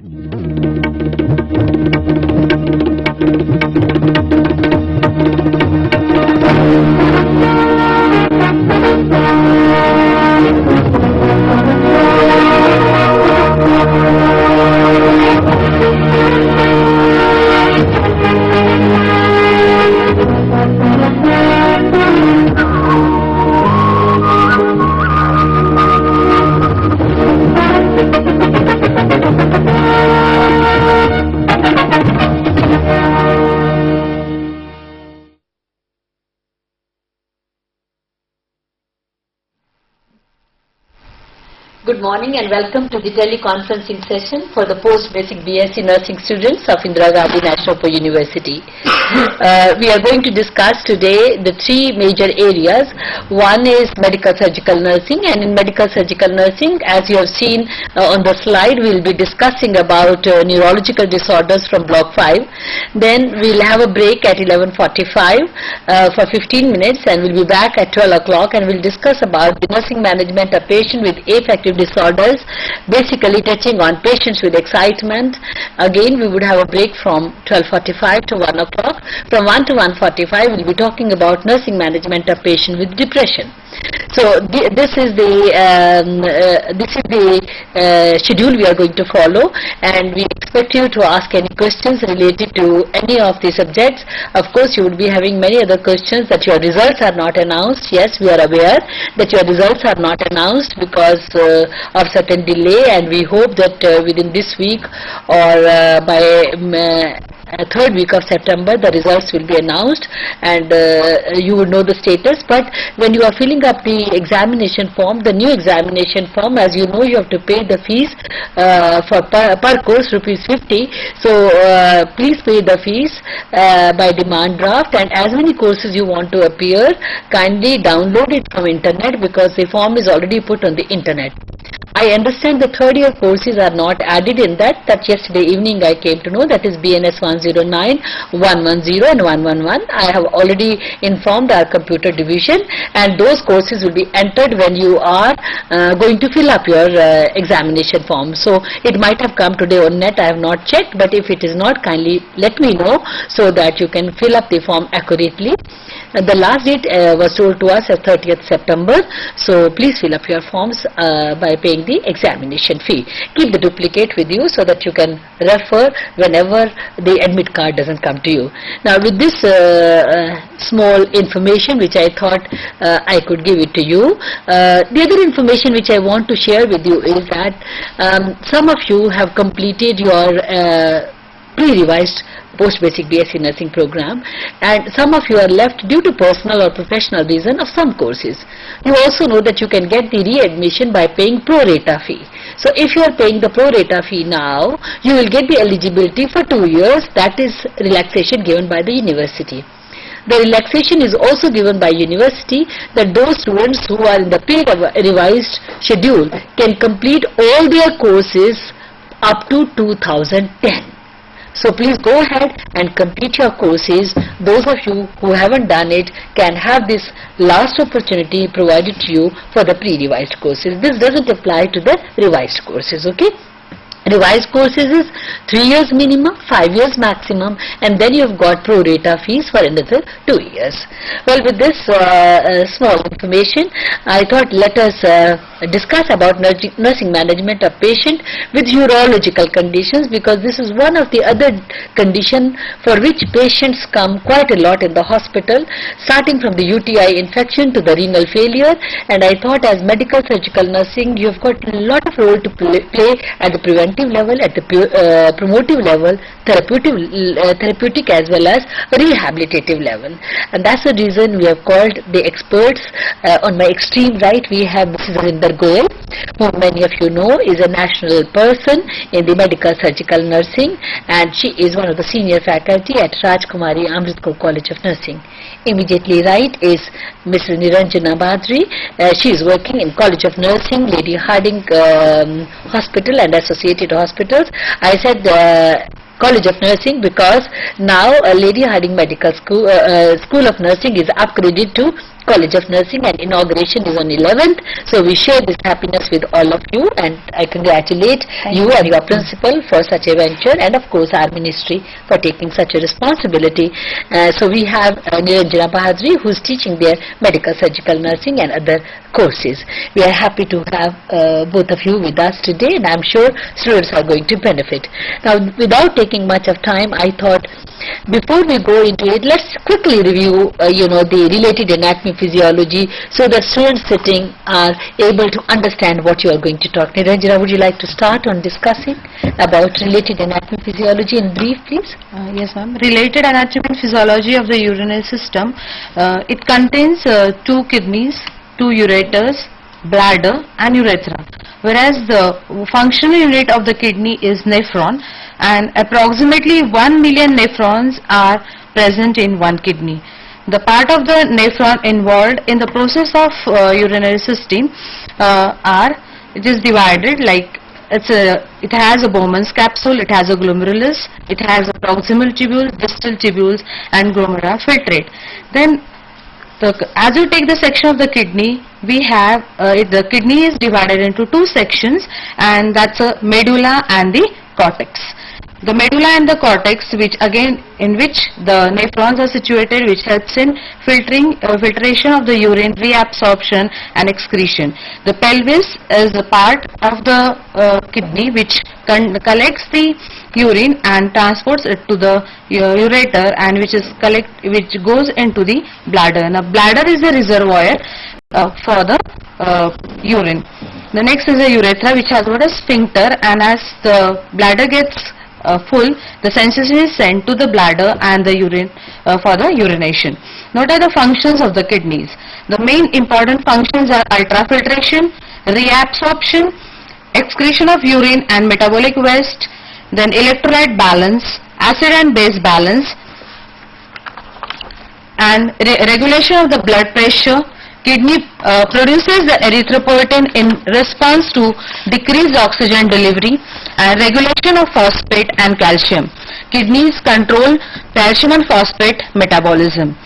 Good morning and welcome to the teleconferencing session for the post-basic BSc Nursing students of Indira Gandhi National Open University. We are going to discuss today the three major areas. One is medical surgical nursing, and in medical surgical nursing, as you have seen on the slide, we will be discussing about neurological disorders from block 5. Then we will have a break at 11:45 for 15 minutes, and we will be back at 12 o'clock, and we will discuss about the nursing management of patient with affective disorders, basically touching on patients with excitement. Again, we would have a break from 12:45 to 1 o'clock. From 1 to 1:45, we will be talking about nursing management of patient with depression. So this is the schedule we are going to follow, and we expect you to ask any questions related to any of the subjects. Of course, you would be having many other questions that your results are not announced. Yes, we are aware that your results are not announced because of certain delay, and we hope that within this week or by third week of September the results will be announced, and you would know the status. But when you are filling up the examination form, the new examination form, as you know, you have to pay the fees for per course ₹50. So please pay the fees by demand draft, and as many courses you want to appear, kindly download it from internet because the form is already put on the internet. I understand the third year courses are not added in that. That yesterday evening I came to know. That is BNS 109, 110 and 111. I have already informed our computer division, and those courses will be entered when you are going to fill up your examination form. So it might have come today on net. I have not checked, but if it is not, kindly let me know so that you can fill up the form accurately. The last date was told to us as 30th September, so please fill up your forms by paying the examination fee. Keep the duplicate with you so that you can refer whenever the admit card doesn't come to you. Now, with this small information which I thought I could give it to you, the other information which I want to share with you is that some of you have completed your pre-revised post-basic BSc nursing program, and some of you are left due to personal or professional reason of some courses. You also know that you can get the readmission by paying pro rata fee. So if you are paying the pro rata fee now, you will get the eligibility for 2 years. That is relaxation given by the university. The relaxation is also given by university that those students who are in the pre-revised schedule can complete all their courses up to 2010. So please go ahead and complete your courses. Those of you who haven't done it can have this last opportunity provided to you for the pre-revised courses. This doesn't apply to the revised courses, okay? Revised courses is 3 years minimum, 5 years maximum, and then you have got pro rata fees for another 2 years. Well, with this small information, I thought let us discuss about nursing management of patient with urological conditions, because this is one of the other condition for which patients come quite a lot in the hospital, starting from the UTI infection to the renal failure. And I thought as medical surgical nursing, you have got a lot of role to play at the preventive level, at the promotive level, therapeutic as well as rehabilitative level. And that's the reason we have called the experts. On my extreme right, we have Mrs. Rinder Goyal, whom many of you know is a national person in the medical surgical nursing, and she is one of the senior faculty at Rajkumari Amrit Kaur College of Nursing. Immediately right is Mrs. Niranjana Badri. She is working in College of Nursing, Lady Harding Hospital and associated hospitals. I said College of Nursing because now Lady Harding Medical School of Nursing is upgraded to College of Nursing, and inauguration is on 11th. So we share this happiness with all of you, and I congratulate you and your principal for such a venture, and of course our ministry for taking such a responsibility. So we have Niranjana Bahadri, who is teaching their medical surgical nursing and other courses. We are happy to have both of you with us today, and I'm sure students are going to benefit. Now, without taking much of time, I thought before we go into it, let's quickly review the related anatomy physiology, so that students sitting are able to understand what you are going to talk. Niranjana, would you like to start on discussing about related anatomy physiology in brief, please? Yes, ma'am. Related anatomy and physiology of the urinary system, it contains two kidneys, two ureters, bladder and urethra, whereas the functional unit of the kidney is nephron, and approximately 1 million nephrons are present in one kidney. The part of the nephron involved in the process of urinary system it is divided like it has a Bowman's capsule, it has a glomerulus, it has a proximal tubule, distal tubules and glomerular filtrate. Then as you take the section of the kidney, we have the kidney is divided into two sections, and that's a medulla and the cortex. The medulla and the cortex, which again in which the nephrons are situated, which helps in filtration of the urine, reabsorption and excretion. The pelvis is a part of the kidney which collects the urine and transports it to the ureter, and which goes into the bladder. Now, bladder is a reservoir for the urine. The next is a urethra, which has got a sphincter, and as the bladder gets full, the sensation is sent to the bladder and the urine for the urination. What are the functions of the kidneys? The main important functions are ultrafiltration, reabsorption, excretion of urine and metabolic waste, then electrolyte balance, acid and base balance, and regulation of the blood pressure. Kidney produces the erythropoietin in response to decreased oxygen delivery and regulation of phosphate and calcium. Kidneys control calcium and phosphate metabolism.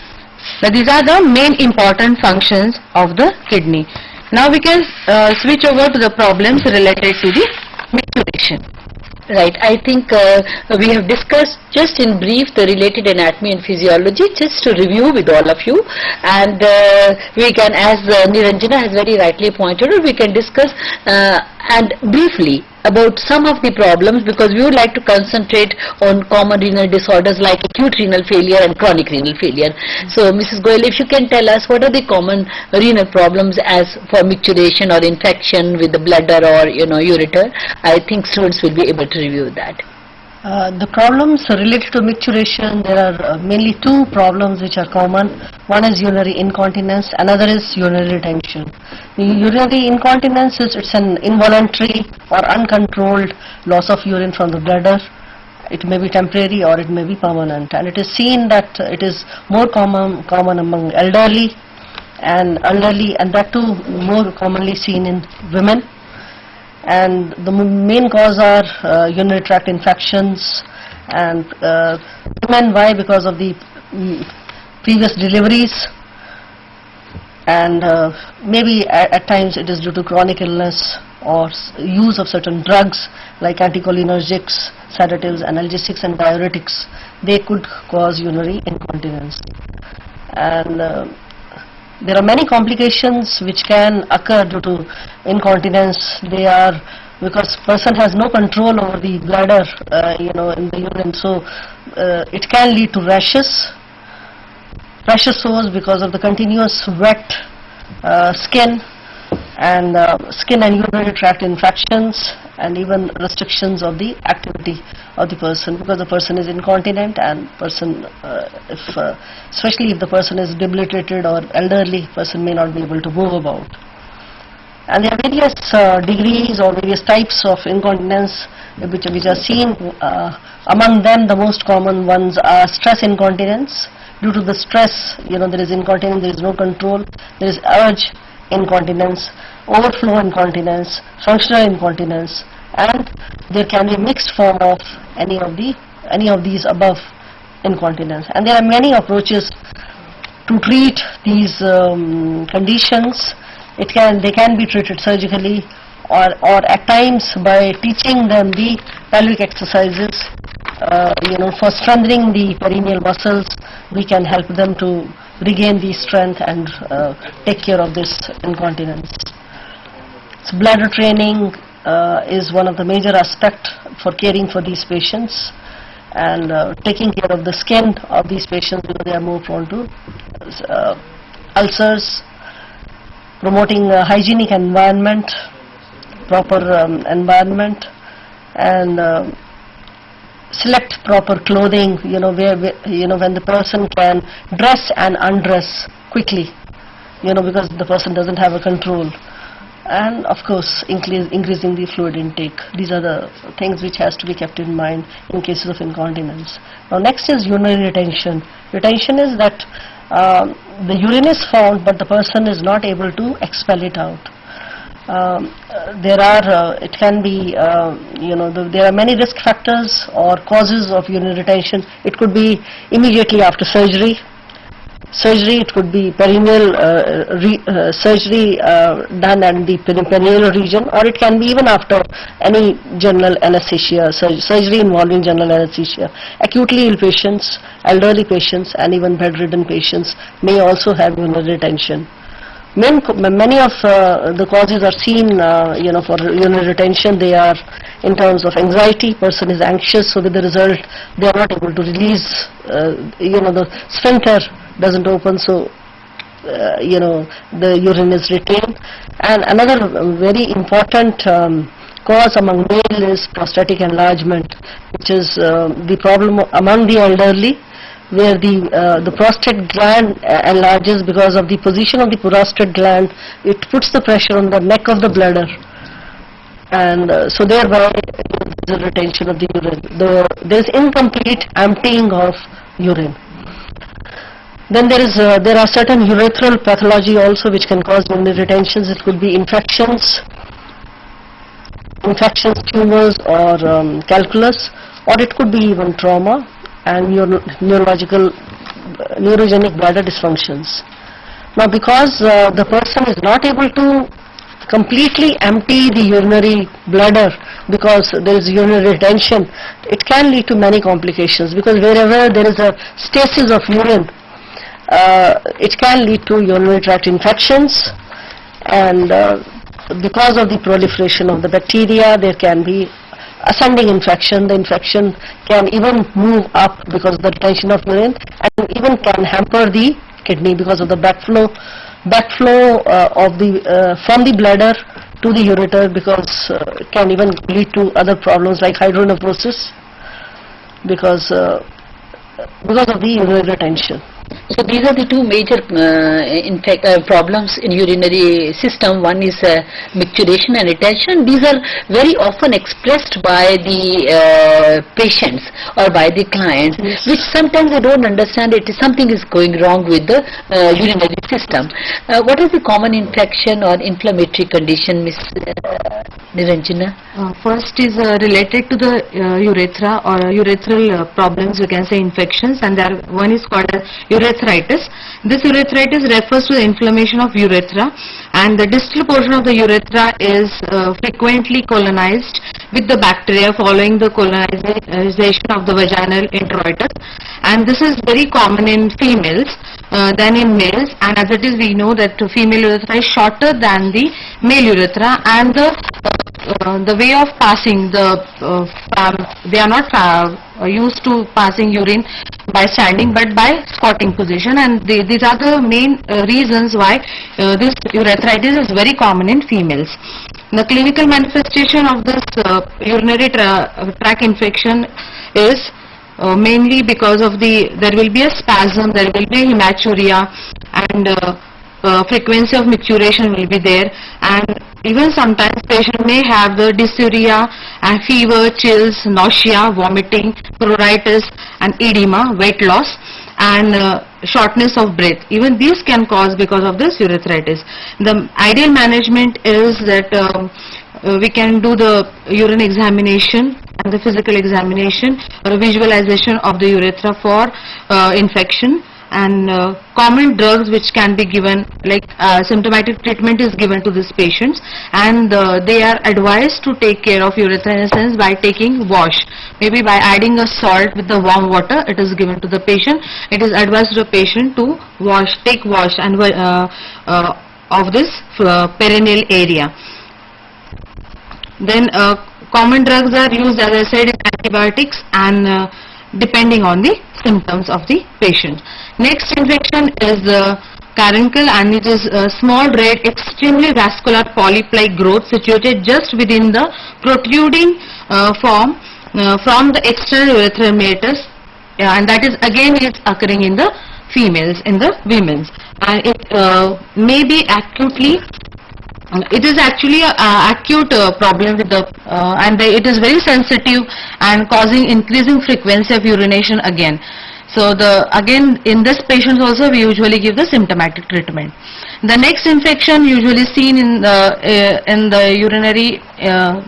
Now, these are the main important functions of the kidney. Now we can switch over to the problems related to the micturition. Right. I think we have discussed just in brief the related anatomy and physiology, just to review with all of you, and we can, as Niranjana has very rightly pointed out, we can discuss and briefly about some of the problems, because we would like to concentrate on common renal disorders like acute renal failure and chronic renal failure. So, Mrs. Goyal, if you can tell us what are the common renal problems as for micturition or infection with the bladder or ureter, I think students will be able to review that. The problems related to micturition, there are mainly two problems which are common. One is urinary incontinence, another is urinary retention. The urinary incontinence it's an involuntary or uncontrolled loss of urine from the bladder. It may be temporary or it may be permanent, and it is seen that it is more common among elderly, and that too more commonly seen in women. And the main cause are urinary tract infections, and women, why? Because of the previous deliveries, and maybe at times it is due to chronic illness or use of certain drugs like anticholinergics, sedatives, analgesics and diuretics. They could cause urinary incontinence, and there are many complications which can occur due to incontinence. They are because person has no control over the bladder, in the urine. So it can lead to rashes, pressure sores because of the continuous wet skin, and skin and urinary tract infections, and even restrictions of the activity of the person, because the person is incontinent, and person, especially if the person is debilitated or elderly, person may not be able to move about. And there are various degrees or various types of incontinence which are seen. Among them, the most common ones are stress incontinence. Due to the stress, there is incontinence, there is no control, there is urge incontinence, overflow incontinence, functional incontinence, and there can be mixed form of any of these above incontinence. And there are many approaches to treat these conditions, they can be treated surgically, or at times by teaching them the pelvic exercises. For strengthening the perineal muscles, we can help them to regain the strength and take care of this incontinence. So bladder training is one of the major aspects for caring for these patients, and taking care of the skin of these patients because they are more prone to ulcers, promoting a hygienic environment, proper environment, and select proper clothing, where when the person can dress and undress quickly, because the person doesn't have a control. And of course increasing the fluid intake. These are the things which has to be kept in mind in cases of incontinence. Now next is urinary retention. Retention is that the urine is found but the person is not able to expel it out. There are many risk factors or causes of urinary retention. It could be immediately after surgery, it could be perineal surgery done at the perineal region, or it can be even after any general anesthesia, surgery involving general anesthesia. Acutely ill patients, elderly patients, and even bedridden patients may also have urinary retention. Many of the causes are seen, for urinary retention. They are in terms of anxiety. Person is anxious, so with the result they are not able to release. The sphincter doesn't open, so the urine is retained. And another very important cause among male is prostatic enlargement, which is the problem among the elderly, where the prostate gland enlarges because of the position of the prostate gland. It puts the pressure on the neck of the bladder, and so thereby there is a retention of the urine. There is incomplete emptying of urine. Then there are certain urethral pathology also which can cause urinary retentions. It could be infections, tumors, or calculus, or it could be even trauma and neurogenic bladder dysfunctions. Now because the person is not able to completely empty the urinary bladder because there is urinary retention, it can lead to many complications, because wherever there is a stasis of urine, it can lead to urinary tract infections, and because of the proliferation of the bacteria, there can be ascending infection. The infection can even move up because of the retention of urine, and even can hamper the kidney because of the backflow of the from the bladder to the ureter, because it can even lead to other problems like hydronephrosis because of the urinary retention. So these are the two major problems in urinary system. One is micturition and retention. These are very often expressed by the patients or by the clients, yes, which sometimes they don't understand something is going wrong with the urinary system. What is the common infection or inflammatory condition, Ms. Niranjana? First is related to the urethra or urethral problems, we can say infections, and one is called as urethritis. This urethritis refers to the inflammation of urethra, and the distal portion of the urethra is frequently colonized with the bacteria following the colonization of the vaginal introitus, and this is very common in females than in males, and as it is, we know that female urethra is shorter than the male urethra, and the way of passing they are not used to passing urine by standing but by squatting position, and these are the main reasons why this urethritis is very common in females. The clinical manifestation of this urinary tract infection is mainly because of there will be a spasm, there will be hematuria, and frequency of micturition will be there, and even sometimes patient may have the dysuria and fever, chills, nausea, vomiting, pruritus and edema, weight loss, and shortness of breath. Even these can cause because of this urethritis. The ideal management is that we can do the urine examination the physical examination or a visualization of the urethra for infection, and common drugs which can be given, like symptomatic treatment is given to these patients, and they are advised to take care of urethra in a sense by taking wash, maybe by adding a salt with the warm water. It is given to the patient. It is advised to the patient to take wash and of this perineal area. Then common drugs are used, as I said, in antibiotics, and depending on the symptoms of the patient. Next infection is caruncle, and it is a small red extremely vascular polyp-like growth situated just within the protruding form from the external urethral meatus, and that is again is occurring in the females, in the women, and it may be acutely. It is actually an acute problem with the and it is very sensitive and causing increasing frequency of urination again. So again in this patient also we usually give the symptomatic treatment. The next infection usually seen in the urinary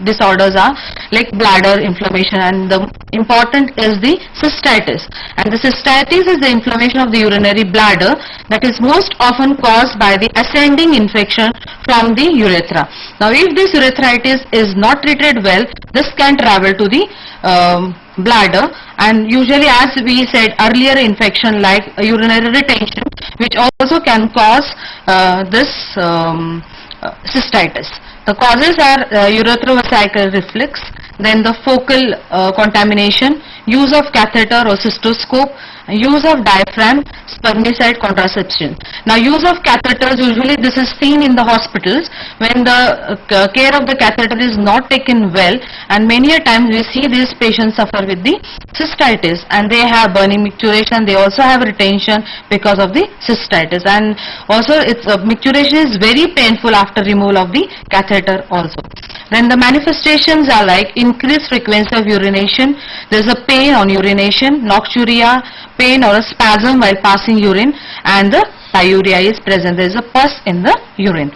disorders are like bladder inflammation, and the important is the cystitis, and the cystitis is the inflammation of the urinary bladder that is most often caused by the ascending infection from the urethra. Now if this urethritis is not treated well, this can travel to the bladder, and usually, as we said earlier, infection like urinary retention, which also can cause this cystitis. The causes are uretrovesical reflux, then the focal contamination, use of catheter or cystoscope, use of diaphragm, spermicide contraception. Now use of catheters, usually this is seen in the hospitals when the care of the catheter is not taken well, and many a times we see these patients suffer with the cystitis, and they have burning micturition, they also have retention because of the cystitis, and also its micturition is very painful after removal of the catheter also. Then the manifestations are like increased frequency of urination, there is a pain on urination, nocturia, pain or a spasm while passing urine, and the pyuria is present, there is a pus in the urine.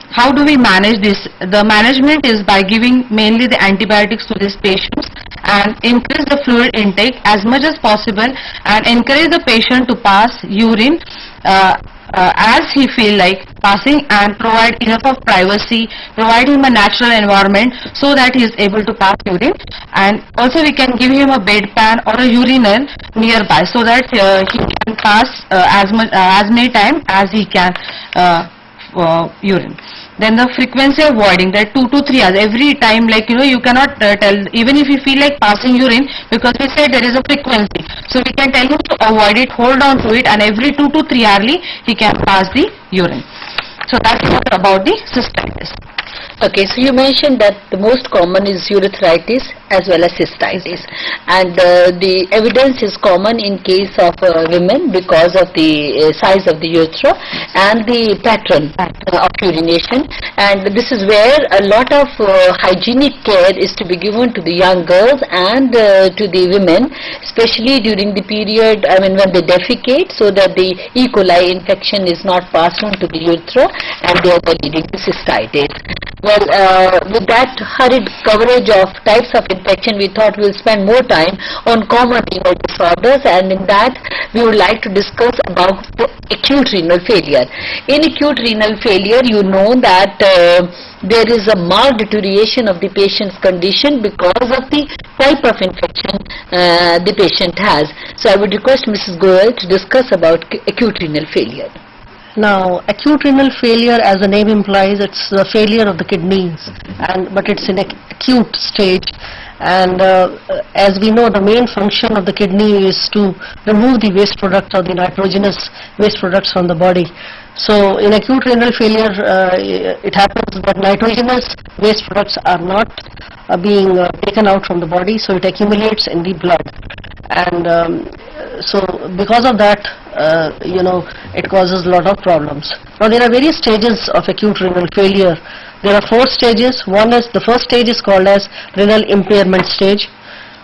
How do we manage this? The management is by giving mainly the antibiotics to these patients and increase the fluid intake as much as possible, and encourage the patient to pass urine as he feel like passing, and provide enough of privacy, provide him a natural environment so that he is able to pass urine, and also we can give him a bedpan or a urinal nearby so that he can pass as many time as he can urine. Then the frequency of voiding, that 2 to 3 hours every time, like you cannot tell, even if you feel like passing urine, because we said there is a frequency, so we can tell him to avoid it, hold on to it, and every 2 to 3 hourly he can pass the urine. So that's what about the cystitis. Okay, so you mentioned that the most common is urethritis as well as cystitis, and the evidence is common in case of women because of the size of the urethra and the pattern of urination, and this is where a lot of hygienic care is to be given to the young girls and to the women, especially during the period, when they defecate, so that the E. coli infection is not passed on to the urethra and thereby leading to cystitis. Well, with that hurried coverage of types of infection, we thought we'll spend more time on common renal disorders, and in that we would like to discuss about acute renal failure. In acute renal failure, you know that there is a marked deterioration of the patient's condition because of the type of infection the patient has. So I would request Mrs. Goyal to discuss about acute renal failure. Now, acute renal failure, as the name implies, it's the failure of the kidneys, but it's in acute stage. And as we know, the main function of the kidney is to remove the waste product or the nitrogenous waste products from the body. So in acute renal failure, it happens that nitrogenous waste products are not being taken out from the body, so it accumulates in the blood. And so because of that, it causes a lot of problems. Now there are various stages of acute renal failure. There are 4 stages. The first stage is called as renal impairment stage,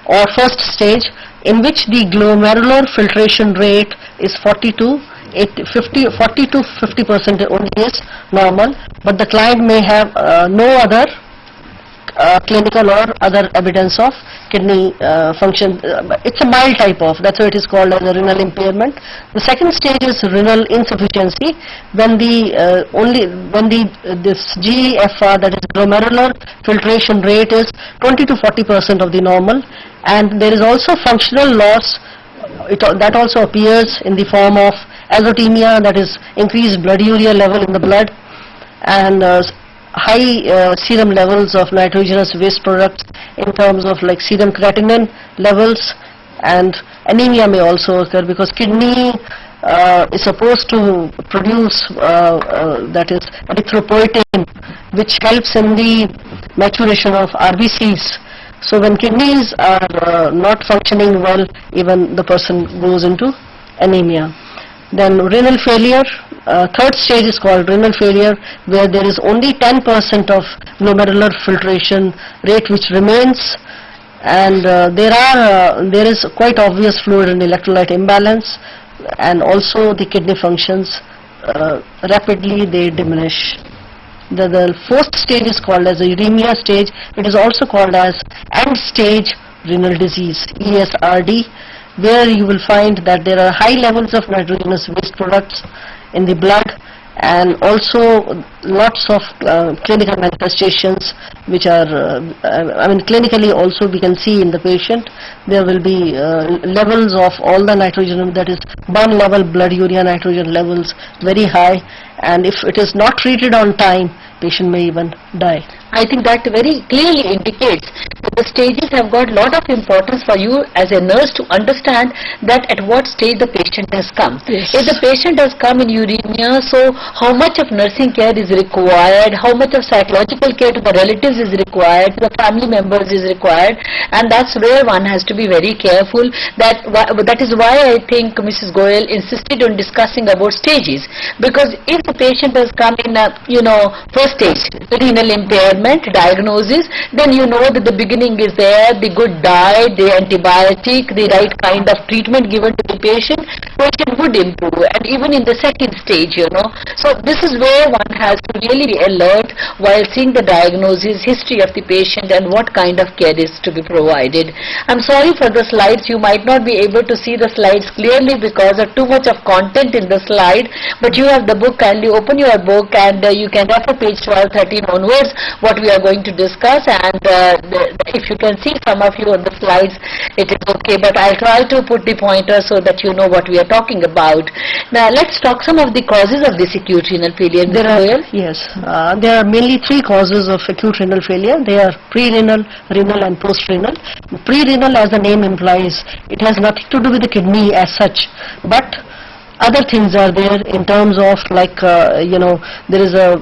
or first stage, in which the glomerular filtration rate is 40 to 50% only is normal, but the client may have no other clinical or other evidence of kidney function. It's a mild type of, that's why it is called as a renal impairment. The second stage is renal insufficiency, when this GFR, that is glomerular filtration rate, is 20 to 40% of the normal, and there is also functional loss. That also appears in the form of azotemia, that is increased blood urea level in the blood, and high serum levels of nitrogenous waste products in terms of like serum creatinine levels, and anemia may also occur because kidney is supposed to produce that is erythropoietin, which helps in the maturation of RBCs. So when kidneys are not functioning well, even the person goes into anemia. Then renal failure, third stage is called renal failure, where there is only 10% of glomerular filtration rate which remains, and there is quite obvious fluid and electrolyte imbalance, and also the kidney functions rapidly they diminish. The fourth stage is called as the uremia stage. It is also called as end stage renal disease, ESRD, where you will find that there are high levels of nitrogenous waste products in the blood, and also lots of clinical manifestations which are, clinically also we can see in the patient, there will be levels of all the nitrogen, that is burn level, blood urea nitrogen levels very high, and if it is not treated on time, patient may even die. I think that very clearly indicates that the stages have got a lot of importance for you as a nurse to understand that at what stage the patient has come. Yes. If the patient has come in uremia, so how much of nursing care is required, how much of psychological care to the relatives is required, to the family members is required, and that's where one has to be very careful. That is why I think Mrs. Goyal insisted on discussing about stages, because if the patient has come in first stage, renal impairment, diagnosis, then you know that the beginning is there, the good diet, the antibiotic, the right kind of treatment given to the patient would improve, and even in the second stage, So this is where one has to really be alert while seeing the diagnosis, history of the patient, and what kind of care is to be provided. I'm sorry for the slides, you might not be able to see the slides clearly because of too much of content in the slide, but you have the book. Kindly open your book and you can refer page 12, 13 onwards what we are going to discuss, and if you can see some of you on the slides, it is okay, but I'll try to put the pointer so that you know what we are talking about. Now let's talk some of the causes of this acute renal failure. There are mainly three causes of acute renal failure. They are pre-renal, renal and post-renal. Pre-renal, as the name implies, it has nothing to do with the kidney as such, but other things are there in terms of there is a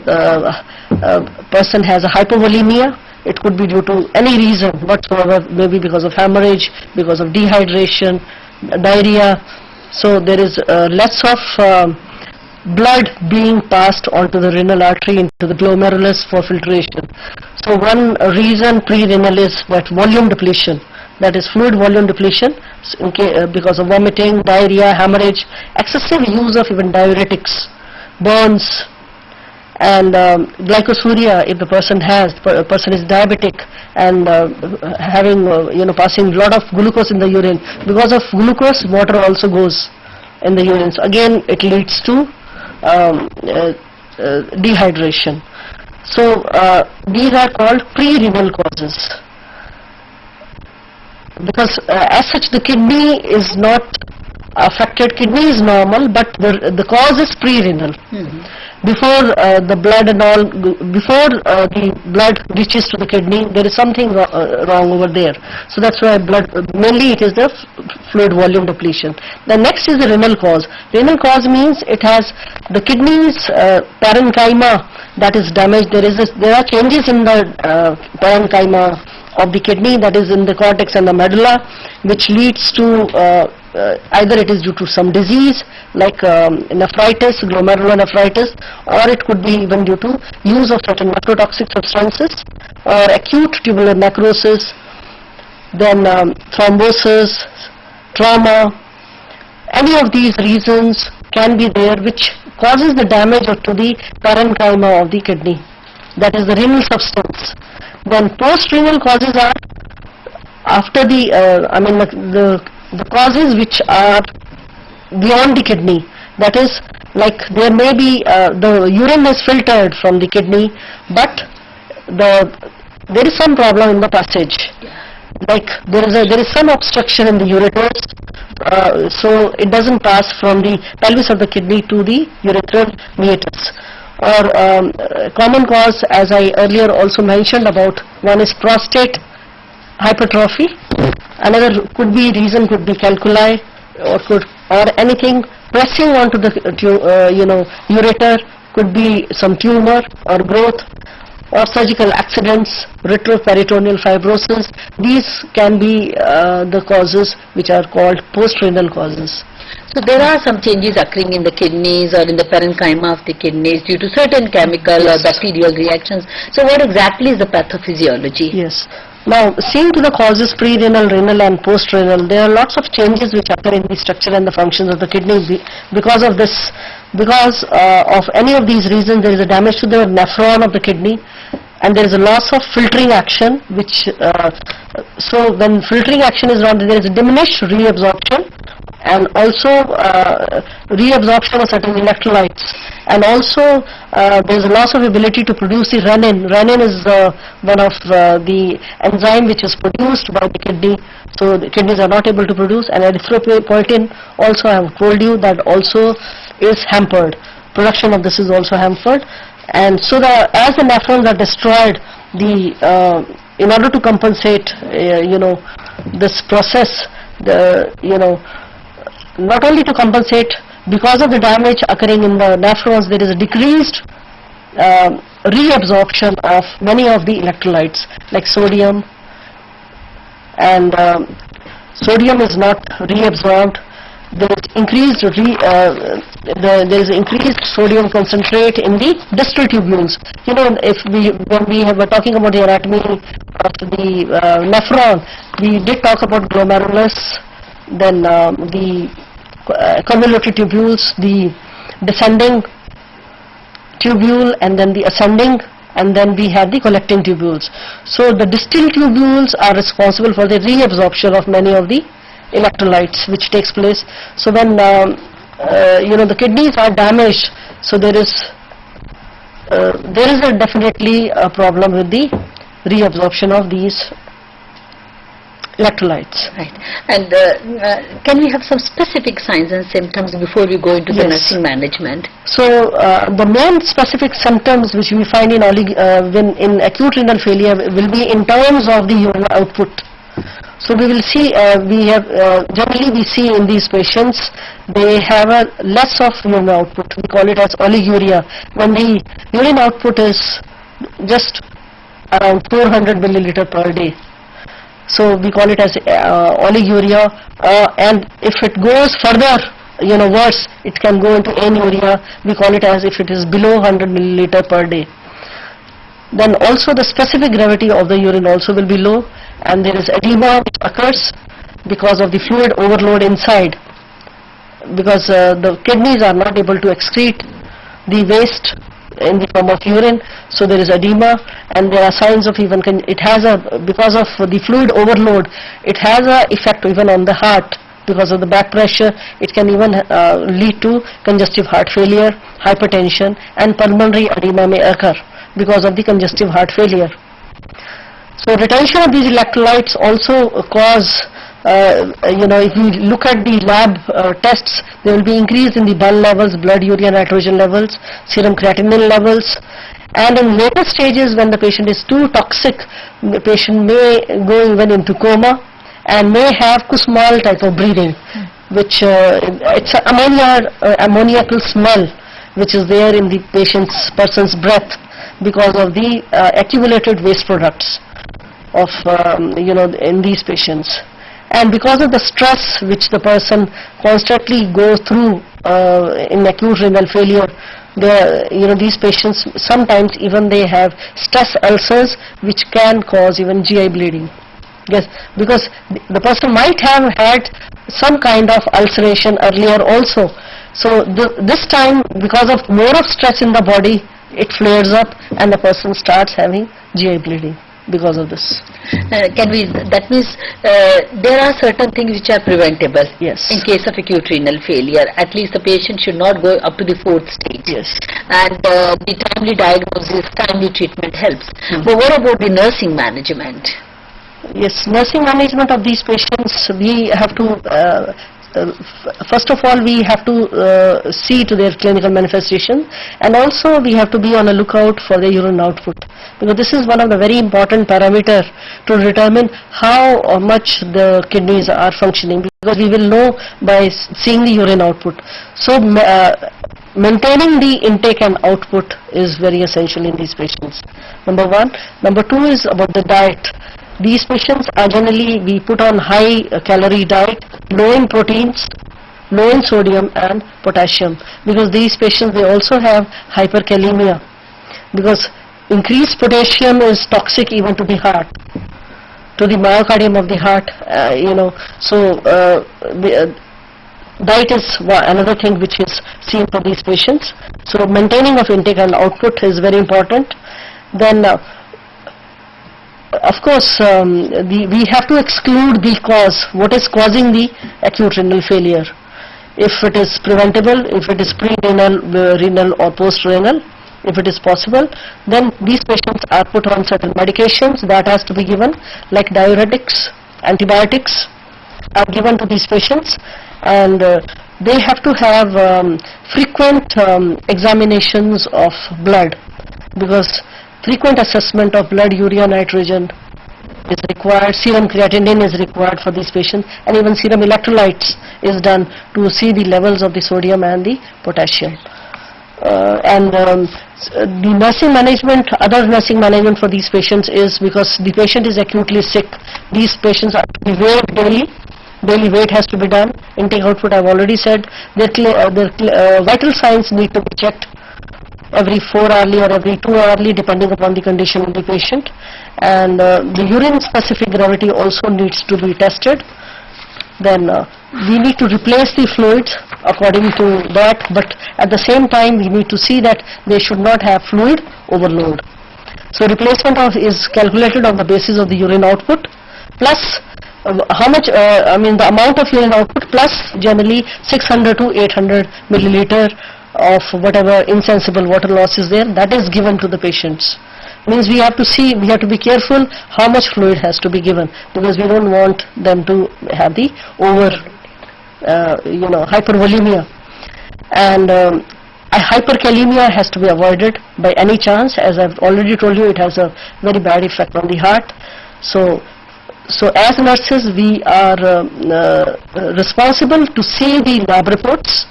person has a hypovolemia. It could be due to any reason whatsoever, maybe because of hemorrhage, because of dehydration, diarrhea. So there is less of blood being passed onto the renal artery into the glomerulus for filtration. So one reason pre-renal is that volume depletion, that is fluid volume depletion, because of vomiting, diarrhea, hemorrhage, excessive use of even diuretics, burns, and glycosuria if the person is diabetic and having passing a lot of glucose in the urine. Because of glucose, water also goes in the urine, so again it leads to dehydration. So these are called pre-renal causes, because as such the kidney is not affected, kidney is normal, but the cause is pre-renal. Before the blood and all, before the blood reaches to the kidney, there is something wrong over there. So that's why mainly it is the fluid volume depletion. The next is the renal cause. Renal cause means it has the kidney's parenchyma that is damaged. There are changes in the parenchyma of the kidney, that is in the cortex and the medulla, which leads to either it is due to some disease like nephritis, glomerulonephritis, or it could be even due to use of certain macrotoxic substances, or acute tubular necrosis, then thrombosis, trauma. Any of these reasons can be there which causes the damage to the parenchyma of the kidney. that is the renal substance. Then post-renal causes are after the causes which are beyond the kidney. That is, like there may be the urine is filtered from the kidney, but there is some problem in the passage. Like there is some obstruction in the ureters, so it doesn't pass from the pelvis of the kidney to the urethral meatus. Or common cause, as I earlier also mentioned about, one is prostate hypertrophy. Another reason could be calculi, or anything pressing onto the ureter, could be some tumor or growth, or surgical accidents, retroperitoneal fibrosis. These can be the causes which are called post-renal causes. So there are some changes occurring in the kidneys or in the parenchyma of the kidneys due to certain chemical or bacterial reactions. So what exactly is the pathophysiology? Yes. Now, seeing to the causes pre-renal, renal and post-renal, there are lots of changes which occur in the structure and the functions of the kidney because of this. Because of any of these reasons, there is a damage to the nephron of the kidney, and there is a loss of filtering action, which so when filtering action is not, there is a diminished reabsorption, and also reabsorption of certain electrolytes, and also there is a loss of ability to produce the renin. Renin is one of the enzyme which is produced by the kidney, so the kidneys are not able to produce. And erythropoietin also, I have told you, that also is hampered. Production of this is also hampered, and so as the nephrons are destroyed, in order to compensate this process, not only to compensate, because of the damage occurring in the nephrons, there is a decreased reabsorption of many of the electrolytes like sodium, and sodium is not reabsorbed. There is increased sodium concentrate in the distal tubules. When we were talking about the anatomy of the nephron, we did talk about glomerulus, then the convoluted tubules, the descending tubule, and then the ascending, and then we have the collecting tubules. So the distal tubules are responsible for the reabsorption of many of the electrolytes which takes place. So when the kidneys are damaged, so there is definitely a problem with the reabsorption of these electrolytes. Right. And can we have some specific signs and symptoms before we go into the nursing management? So the main specific symptoms which we find in in acute renal failure will be in terms of the urine output. So we will see, generally we see in these patients, they have a less of urine output. We call it as oliguria. When the urine output is just around 400 milliliter per day. So we call it as oliguria, and if it goes further, worse, it can go into anuria. We call it as if it is below 100 milliliter per day. Then also the specific gravity of the urine also will be low, and there is edema which occurs because of the fluid overload inside, because the kidneys are not able to excrete the waste in the form of urine, so there is edema, and there are signs of because of the fluid overload, it has a effect even on the heart. Because of the back pressure, it can even lead to congestive heart failure, hypertension, and pulmonary edema may occur because of the congestive heart failure. So retention of these electrolytes also cause, if we look at the lab tests, there will be increase in the BUN levels, blood urea nitrogen levels, serum creatinine levels, and in later stages when the patient is too toxic, the patient may go even into coma and may have Kussmaul type of breathing, which it's an ammoniacal smell which is there in the person's breath because of the accumulated waste products of in these patients. And because of the stress which the person constantly goes through in acute renal failure, these patients sometimes even they have stress ulcers which can cause even GI bleeding. Yes, because the person might have had some kind of ulceration earlier also. So this time, because of more of stress in the body, it flares up and the person starts having GI bleeding because of this. That means there are certain things which are preventable. Yes. In case of acute renal failure, at least the patient should not go up to the 4th stage. Yes. And the timely diagnosis, timely treatment helps. But what about the nursing management? Yes, nursing management of these patients, we have to, first of all, we have to see to their clinical manifestation, and also we have to be on a lookout for their urine output, because this is one of the very important parameter to determine how much the kidneys are functioning, because we will know by seeing the urine output. So maintaining the intake and output is very essential in these patients, number one. Number two is about the diet. These patients are generally, we put on high calorie diet, low in proteins, low in sodium and potassium, because these patients, they also have hyperkalemia, because increased potassium is toxic even to the heart, to the myocardium of the heart, so diet is another thing which is seen for these patients. So maintaining of intake and output is very important. Then of course, we have to exclude the cause, what is causing the acute renal failure. If it is preventable, if it is pre-renal, renal or post-renal, if it is possible, then these patients are put on certain medications that has to be given, like diuretics, antibiotics are given to these patients, and they have to have frequent examinations of blood, because frequent assessment of blood urea nitrogen is required, serum creatinine is required for these patients, and even serum electrolytes is done to see the levels of the sodium and the potassium. The nursing management, other nursing management for these patients is, because the patient is acutely sick, these patients are to be weighed daily. Daily weight has to be done. Intake output, I've already said. Their vital signs need to be checked every 4 hourly or every 2 hourly, depending upon the condition of the patient. And the urine specific gravity also needs to be tested. Then we need to replace the fluids according to that, but at the same time we need to see that they should not have fluid overload. So replacement is calculated on the basis of the urine output plus how much, the amount of urine output plus generally 600 to 800 milliliter of whatever insensible water loss is there, that is given to the patients. Means we have to see, we have to be careful how much fluid has to be given, because we don't want them to have the hypervolemia. And hyperkalemia has to be avoided by any chance. As I've already told you, it has a very bad effect on the heart. So as nurses, we are responsible to see the lab reports,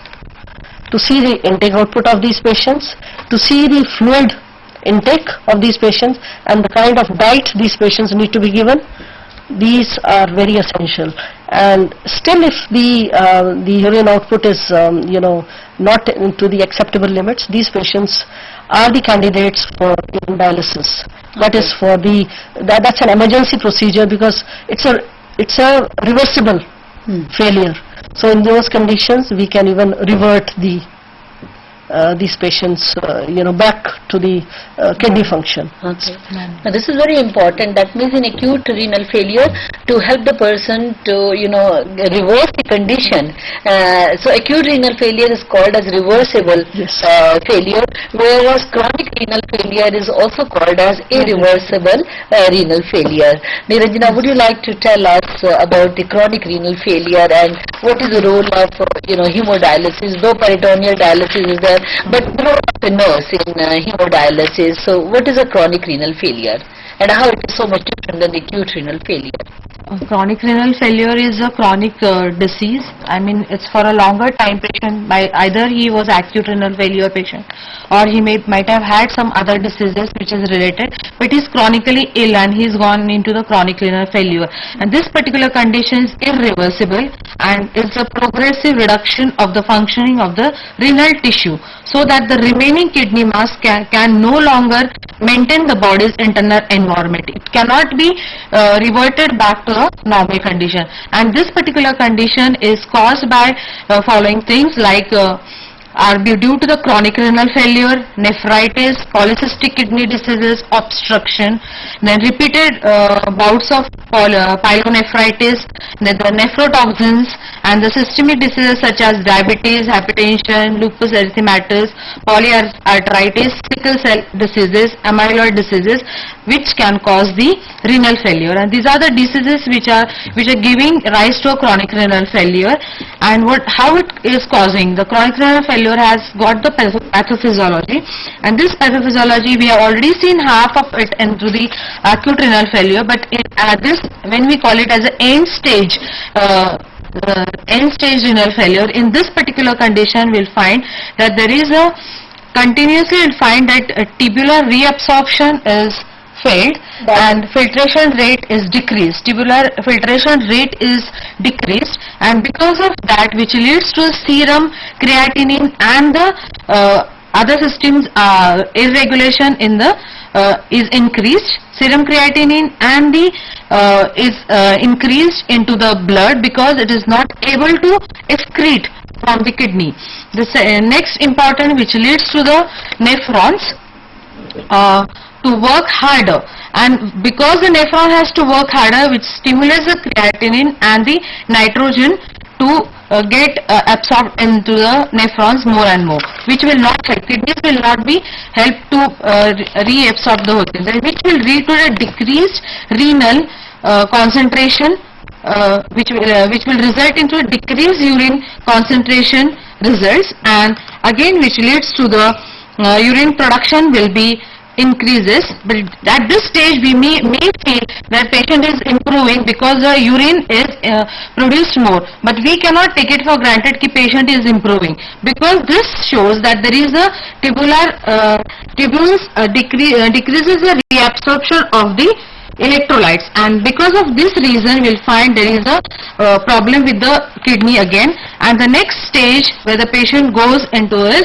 to see the intake output of these patients, to see the fluid intake of these patients, and the kind of diet these patients need to be given. These are very essential. And still, if the urine output is not into the acceptable limits, these patients are the candidates for dialysis. That is for that's an emergency procedure, because it's a reversible failure. So in those conditions, we can even revert these patients, back to the kidney function. Okay. Now this is very important. That means in acute renal failure, to help the person to, reverse the condition. So acute renal failure is called as reversible failure, whereas chronic renal failure is also called as irreversible renal failure. Niranjana, would you like to tell us about the chronic renal failure and what is the role of, hemodialysis? Though peritoneal dialysis is there, but the role of a nurse in hemodialysis. So what is a chronic renal failure and how it is so much different than the acute renal failure? Chronic renal failure is a chronic disease. It's for a longer time patient. Either he was acute renal failure patient, or he might have had some other diseases which is related, but he's chronically ill and he's gone into the chronic renal failure. And this particular condition is irreversible and it's a progressive reduction of the functioning of the renal tissue, so that the remaining kidney mass can no longer maintain the body's internal environment. It cannot be reverted back to a normal condition, and this particular condition is caused by following things like are due to the chronic renal failure, nephritis, polycystic kidney diseases, obstruction, then repeated bouts of pyelonephritis, then the nephrotoxins, and the systemic diseases such as diabetes, hypertension, lupus erythematosus, polyarthritis, sickle cell diseases, amyloid diseases, which can cause the renal failure. And these are the diseases which are giving rise to a chronic renal failure. And how it is causing the chronic renal failure has got the pathophysiology, and this pathophysiology we have already seen half of it into the acute renal failure, but this, when we call it as an end stage renal failure, in this particular condition we'll find that there is a continuously we'll find that tubular reabsorption is failed and filtration rate is decreased. Tubular filtration rate is decreased, and because of that, which leads to serum creatinine and the other systems irregulation in the is increased. Serum creatinine and the is increased into the blood because it is not able to excrete from the kidney. This next important, which leads to the nephrons to work harder, and because the nephron has to work harder, which stimulates the creatinine and the nitrogen to get absorbed into the nephrons more and more, which will not help. Kidneys will not be helped to reabsorb the whole thing, which will lead to a decreased renal concentration, which will result into a decreased urine concentration results, and again which leads to the urine production will be increases. But at this stage we may feel that patient is improving because the urine is produced more, but we cannot take it for granted that patient is improving, because this shows that there is a tubules decreases the reabsorption of the electrolytes, and because of this reason we'll find there is a problem with the kidney again. And the next stage where the patient goes into is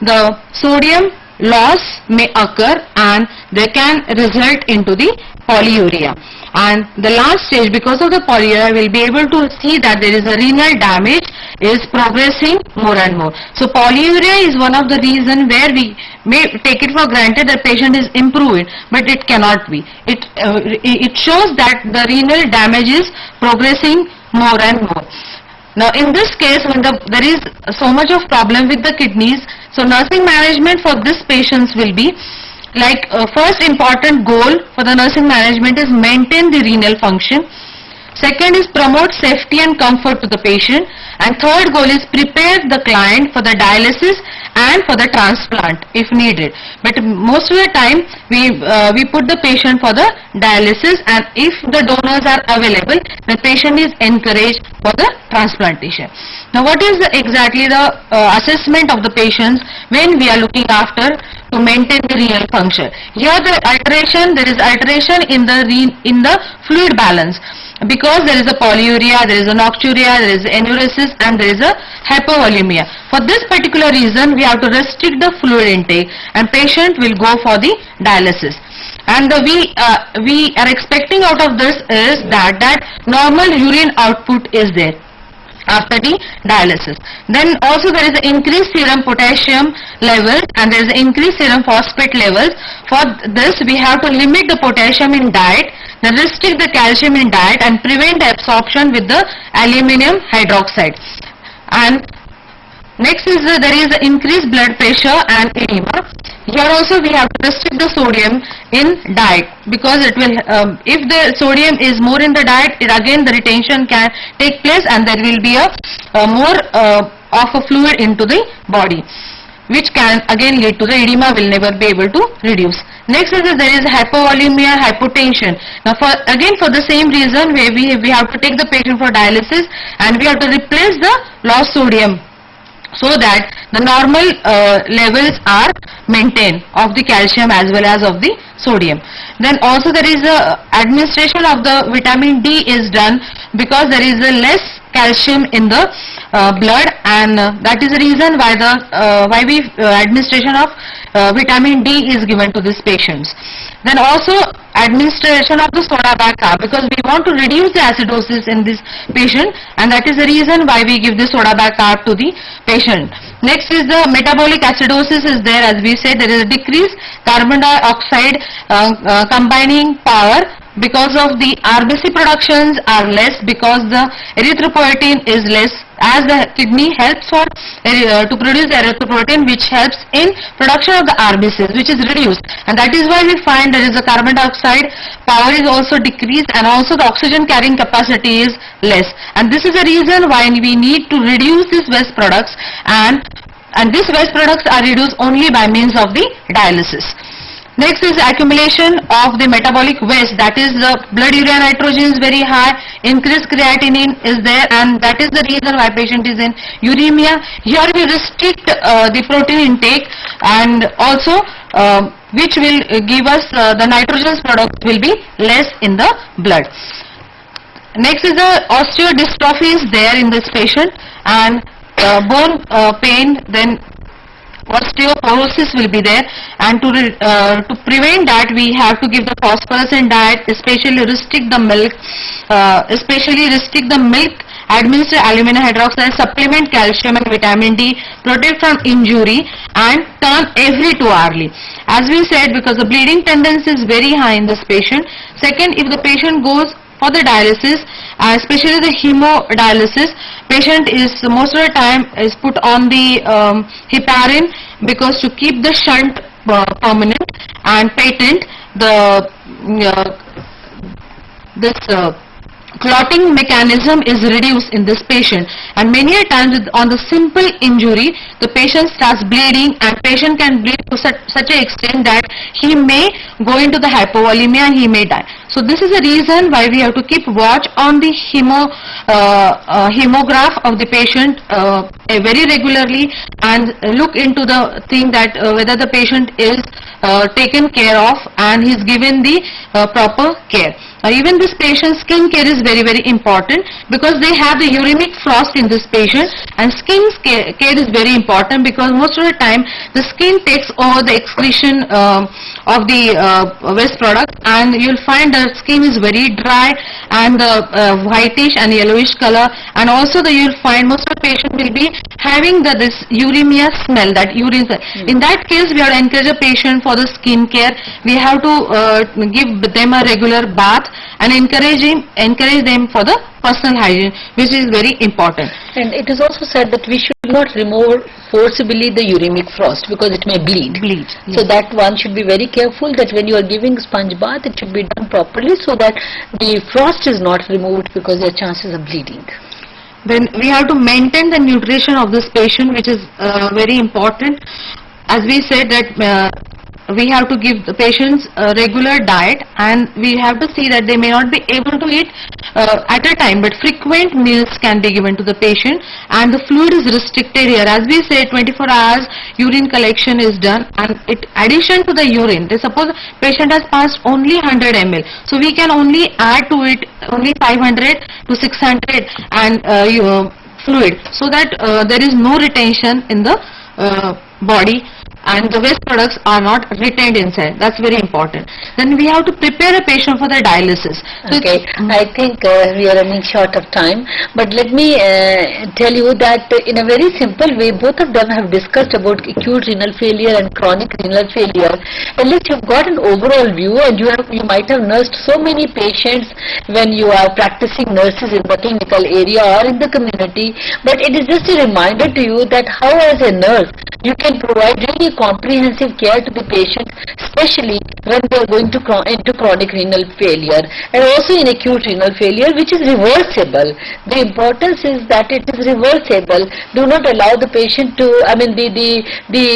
the sodium loss may occur, and they can result into the polyuria. And the last stage, because of the polyuria, we'll be able to see that there is a renal damage is progressing more and more. So polyuria is one of the reason where we may take it for granted that patient is improving, but it cannot be. It shows that the renal damage is progressing more and more. Now in this case, when there is so much of problem with the kidneys, so nursing management for this patients will be like first important goal for the nursing management is maintain the renal function. Second is promote safety and comfort to the patient, and third goal is prepare the client for the dialysis and for the transplant if needed. But most of the time we put the patient for the dialysis, and if the donors are available, the patient is encouraged for the transplantation. Now what is exactly the assessment of the patients when we are looking after to maintain the renal function? Here there is alteration in the fluid balance, because there is a polyuria, there is a nocturia, there is enuresis, and there is a hypovolemia. For this particular reason we have to restrict the fluid intake, and patient will go for the dialysis. And we are expecting out of this is that normal urine output is there after the dialysis. Then also there is increased serum potassium levels, and there is increased serum phosphate levels. For this we have to limit the potassium in diet, then restrict the calcium in diet, and prevent the absorption with the aluminum hydroxide. And next is there is increased blood pressure and edema. Here also we have to restrict the sodium in diet, because it will if the sodium is more in the diet, again the retention can take place, and there will be a more of a fluid into the body, which can again lead to the edema, will never be able to reduce. Next is that there is hypovolemia, hypotension. Now for the same reason we have to take the patient for dialysis, and we have to replace the lost sodium, so that the normal levels are maintained of the calcium as well as of the sodium. Then also there is a administration of the vitamin D is done, because there is a less calcium in the blood, and that is the reason why administration of vitamin D is given to these patients. Then also administration of the soda carb, because we want to reduce the acidosis in this patient, and that is the reason why we give the soda carb to the patient. Next is the metabolic acidosis is there. As we said, there is a decreased carbon dioxide combining power, because of the RBC productions are less, because the erythropoietin is less, as the kidney helps for to produce erythropoietin, which helps in production of the RBCs, which is reduced, and that is why we find there is a carbon dioxide power is also decreased, and also the oxygen carrying capacity is less, and this is the reason why we need to reduce these waste products, and these waste products are reduced only by means of the dialysis. Next is accumulation of the metabolic waste, that is the blood urea nitrogen is very high, increased creatinine is there, and that is the reason why patient is in uremia. Here we restrict the protein intake, and also which will give us the nitrogen product will be less in the blood. Next is the osteodystrophy is there in this patient, and bone pain, then osteoporosis will be there, and to prevent that we have to give the phosphorus in diet, especially restrict the milk, administer aluminum hydroxide, supplement calcium and vitamin D, protect from injury, and turn every 2 hourly. As we said, because the bleeding tendency is very high in this patient. Second, if the patient goes for the dialysis, especially the hemodialysis, patient is most of the time is put on the heparin, because to keep the shunt permanent and patent, the clotting mechanism is reduced in this patient, and many a times on the simple injury the patient starts bleeding, and patient can bleed to such an extent that he may go into the hypovolemia and he may die. So this is the reason why we have to keep watch on the hemograph of the patient very regularly, and look into the thing that whether the patient is taken care of and he is given the proper care. Even this patient's skin care is very important, because they have the uremic frost in this patient, and skin care is very important, because most of the time the skin takes over the excretion of the waste product, and you'll find the skin is very dry and whitish and yellowish color, and also you'll find most of the patient will be having this uremia smell, that urine. In that case, we have to encourage a patient for the skin care. We have to give them a regular bath and encourage them for the personal hygiene, which is very important. And it is also said that we should not remove forcibly the uremic frost, because it may bleed. So that one should be very careful that when you are giving sponge bath, it should be done properly, so that the frost is not removed, because there are chances of bleeding. Then we have to maintain the nutrition of this patient, which is very important. As we said that we have to give the patients a regular diet, and we have to see that they may not be able to eat at a time, but frequent meals can be given to the patient, and the fluid is restricted here. As we say, 24 hours urine collection is done, and in addition to the urine, suppose the patient has passed only 100 ml, so we can only add to it only 500 to 600 and fluid, so that there is no retention in the body, and the waste products are not retained inside. That's very important. Then we have to prepare a patient for the dialysis. So okay, I think we are running short of time, but let me tell you that in a very simple way, both of them have discussed about acute renal failure and chronic renal failure. At least you've got an overall view, and you might have nursed so many patients when you are practicing nurses in the clinical area or in the community, but it is just a reminder to you that how as a nurse you can provide really comprehensive care to the patient, especially when they are going into chronic renal failure, and also in acute renal failure, which is reversible. The importance is that it is reversible. Do not allow the patient to, the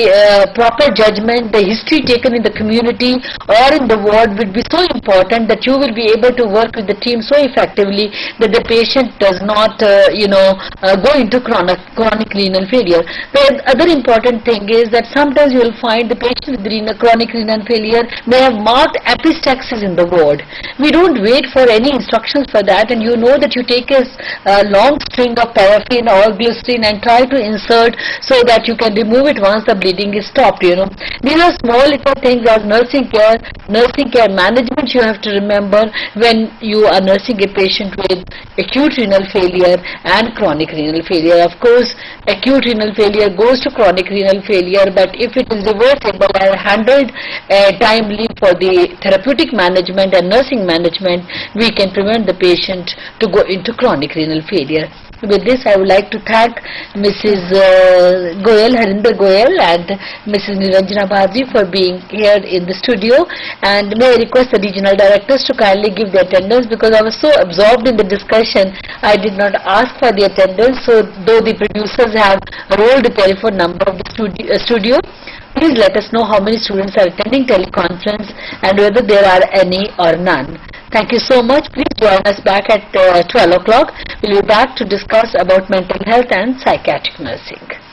proper judgment, the history taken in the community or in the ward would be so important that you will be able to work with the team so effectively that the patient does not, go into chronic renal failure. The other important thing is that sometimes you will find the patient with chronic renal failure may have marked epistaxis in the ward. We don't wait for any instructions for that, and you know that you take a a long string of paraffin or glycerin and try to insert so that you can remove it once the bleeding is stopped, you know. These are small little things as nursing care management you have to remember when you are nursing a patient with acute renal failure and chronic renal failure. Of course, acute renal failure goes to chronic renal failure, but if it is reversible and handled timely for the therapeutic management and nursing management, we can prevent the patient to go into chronic renal failure. With this, I would like to thank Mrs. Goyal, Harinder Goyal and Mrs. Niranjana Bhaji for being here in the studio, and may I request the regional directors to kindly give the attendance, because I was so absorbed in the discussion I did not ask for the attendance. So though the producers have rolled the telephone number of the studio, please let us know how many students are attending teleconference and whether there are any or none. Thank you so much. Please join us back at 12 o'clock. We'll be back to discuss about mental health and psychiatric nursing.